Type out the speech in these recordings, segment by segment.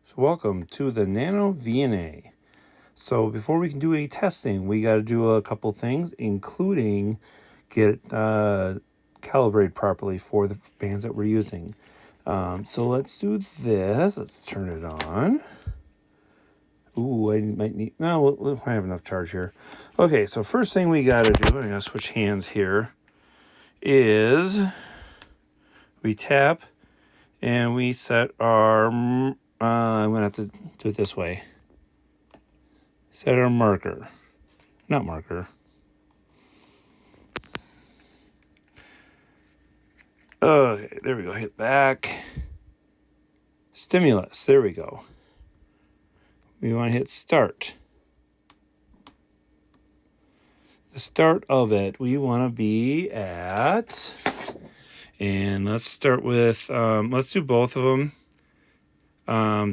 So welcome to the Nano VNA. So before we can do any testing, we got to do a couple things, including get calibrate properly for the bands that we're using. So let's do this. Let's turn it on. Ooh, I might need, no, we'll have enough charge here. Okay, so first thing we got to do, I'm going to switch hands here, is we tap and we set our, I'm going to have to do it this way. Set our marker. Not marker. Okay, there we go. Hit back. Stimulus. There we go. We want to hit start. The start of it, we want to be at, and let's start with, let's do both of them.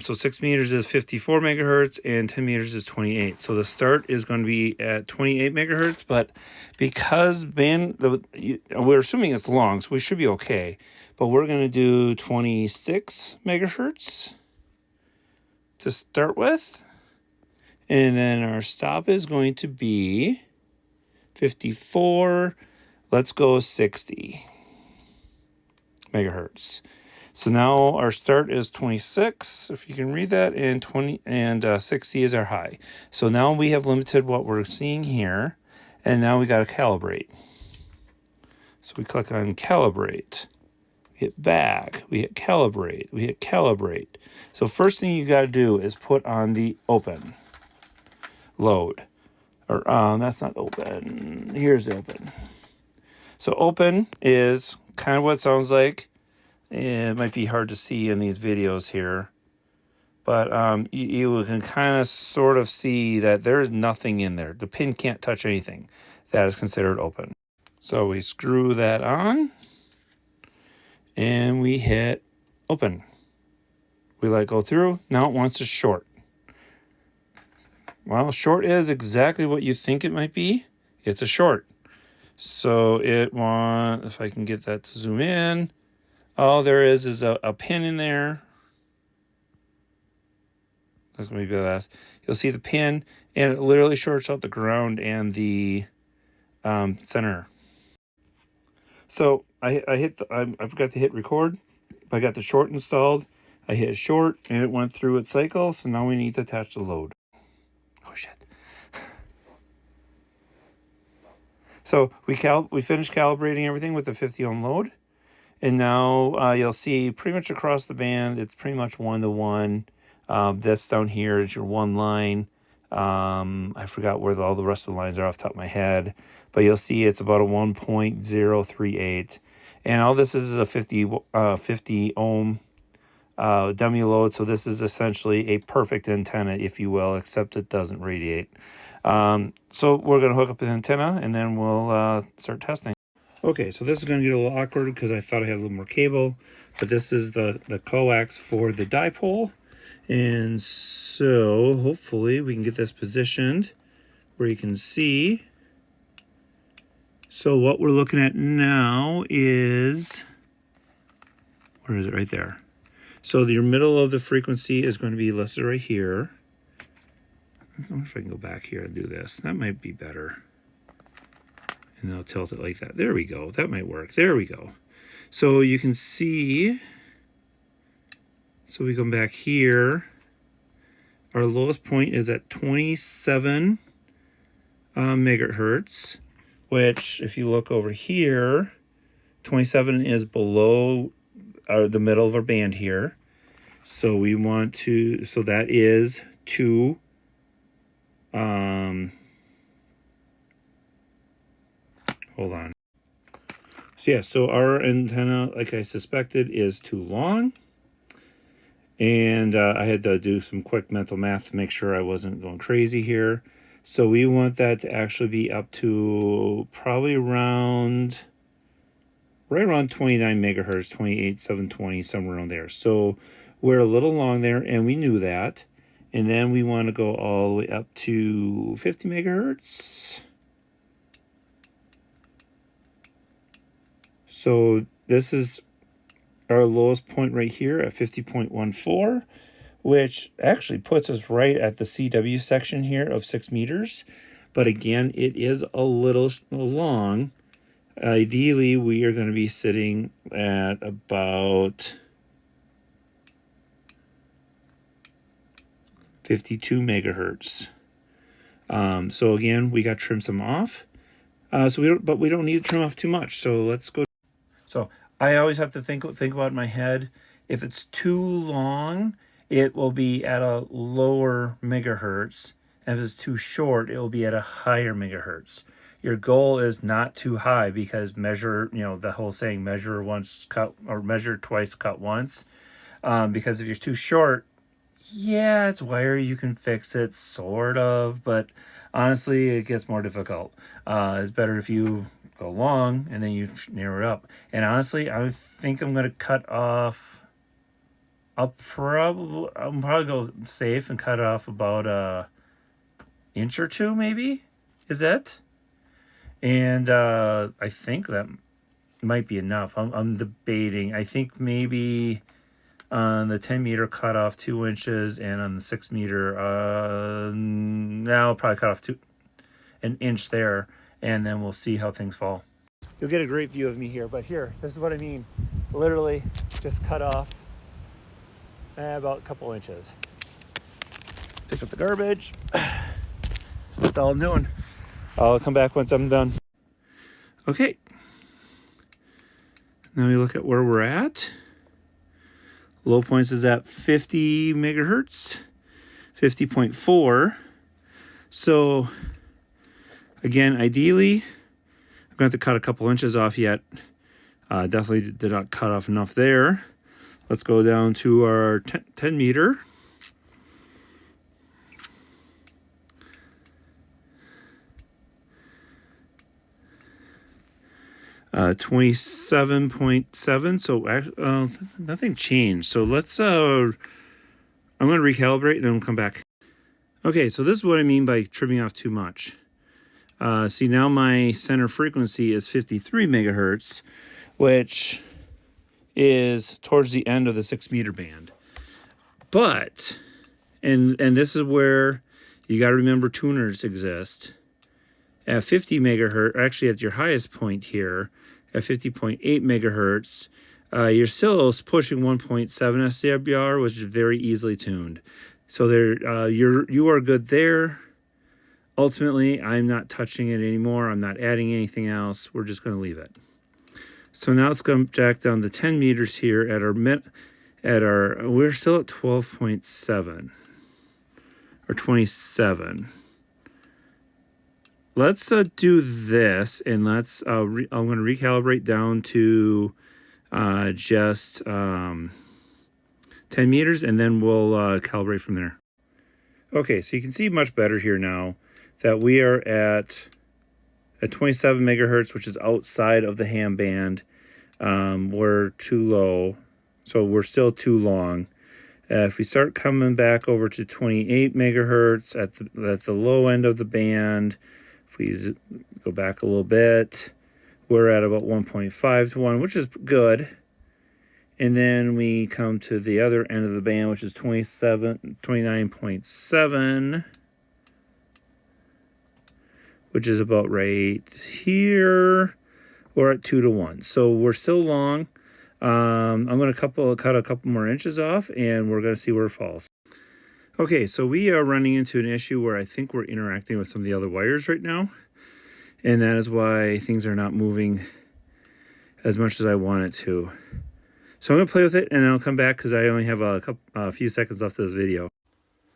So 6 meters is 54 megahertz and 10 meters is 28. So the start is going to be at 28 megahertz, but because we're assuming it's long, so we should be okay. But we're going to do 26 megahertz to start with. And then our stop is going to be 54. Let's go 60 megahertz. So now our start is 26, if you can read that, and 60 is our high. So now we have limited what we're seeing here, and now we got to calibrate. So we click on calibrate. We hit back. We hit calibrate. We hit calibrate. So first thing you got to do is put on the open load. Or that's not open. Here's the open. So open is kind of what it sounds like. It might be hard to see in these videos here, but you can kind of sort of see that there is nothing in there. The pin can't touch anything. That is considered open. So we screw that on and we hit open. We let it go through. Now it wants to short. Well, short is exactly what you think it might be. It's a short. So if I can get that to zoom in, all there is a pin in there. That's going to be the last. You'll see the pin, and it literally shorts out the ground and the center. So I forgot to hit record. I got the short installed. I hit short, and it went through its cycle. So now we need to attach the load. Oh shit! So we finished calibrating everything with the 50 ohm load. And now you'll see pretty much across the band, it's pretty much 1-to-1. This down here is your one line. I forgot where all the rest of the lines are off the top of my head. But you'll see it's about a 1.038. And all this is a 50 ohm dummy load. So this is essentially a perfect antenna, if you will, except it doesn't radiate. So we're going to hook up the antenna and then we'll start testing. Okay, so this is going to get a little awkward because I thought I had a little more cable, but this is the coax for the dipole. And so hopefully we can get this positioned where you can see. So what we're looking at now is, where is it? Right there. So your middle of the frequency is going to be listed right here. I don't know if I can go back here and do this. That might be better. And I'll tilt it like that. There we go. That might work. There we go. So you can see, so we come back here. Our lowest point is at 27 megahertz, which if you look over here, 27 is below the middle of our band here. So we want to, so that is 2. Hold on. So yeah, so our antenna, like I suspected, is too long. And I had to do some quick mental math to make sure I wasn't going crazy here. So we want that to actually be up to probably right around 29 megahertz, 28,720, somewhere around there. So we're a little long there, and we knew that. And then we want to go all the way up to 50 megahertz. So this is our lowest point right here at 50.14. which actually puts us right at the CW section here of 6 meters. But again, it is a little long. Ideally, we are going to be sitting at about 52 megahertz. So again, we got to trim some off. But we don't need to trim off too much. So let's go. So I always have to think about in my head. If it's too long, it will be at a lower megahertz. And if it's too short, it will be at a higher megahertz. Your goal is not too high, because measure, the whole saying, measure once, cut, or measure twice, cut once. Because if you're too short, yeah, it's wire, you can fix it, sort of, but honestly, it gets more difficult. It's better if you go long and then you narrow it up. And honestly, I think I'm going to cut off, I'll probably go safe and cut off about a inch or two, maybe, is it? And I think that might be enough. I'm debating. I think maybe on the 10 meter cut off 2 inches, and on the 6 meter, now I'll probably cut off an inch there, and then we'll see how things fall. You'll get a great view of me here, but here, this is what I mean. Literally just cut off about a couple inches. Pick up the garbage. That's all I'm doing. I'll come back once I'm done. Okay. Now we look at where we're at. Low points is at 50 megahertz, 50.4. So again, ideally, I'm going to have to cut a couple inches off yet. Definitely did not cut off enough there. Let's go down to our 10 meter. 27.7. So nothing changed. So let's I'm going to recalibrate and then we'll come back. Okay, so this is what I mean by trimming off too much. See, now my center frequency is 53 megahertz, which is towards the end of the 6 meter band. But, and this is where you got to remember tuners exist. At 50 megahertz, actually at your highest point here, at 50.8 megahertz, you're still pushing 1.7 SCBR, which is very easily tuned. So there, you are good there. Ultimately, I'm not touching it anymore. I'm not adding anything else. We're just going to leave it. So now let's go back down to 10 meters here at we're still at 12.7 or 27. Let's do this, and let's. I'm going to recalibrate down to just 10 meters, and then we'll calibrate from there. Okay, so you can see much better here now that we are at 27 megahertz, which is outside of the ham band. We're too low, so we're still too long. If we start coming back over to 28 megahertz at the low end of the band, if we go back a little bit, we're at about 1.5 to 1, which is good. And then we come to the other end of the band, which is 29.7, which is about right here. We're at 2 to 1. So we're still long. I'm going to cut a couple more inches off, and we're going to see where it falls. Okay, so we are running into an issue where I think we're interacting with some of the other wires right now. And that is why things are not moving as much as I want it to. So I'm going to play with it, and then I'll come back because I only have a few seconds left of this video.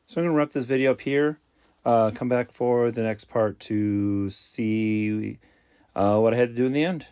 So I'm going to wrap this video up here. Come back for the next part to see what I had to do in the end.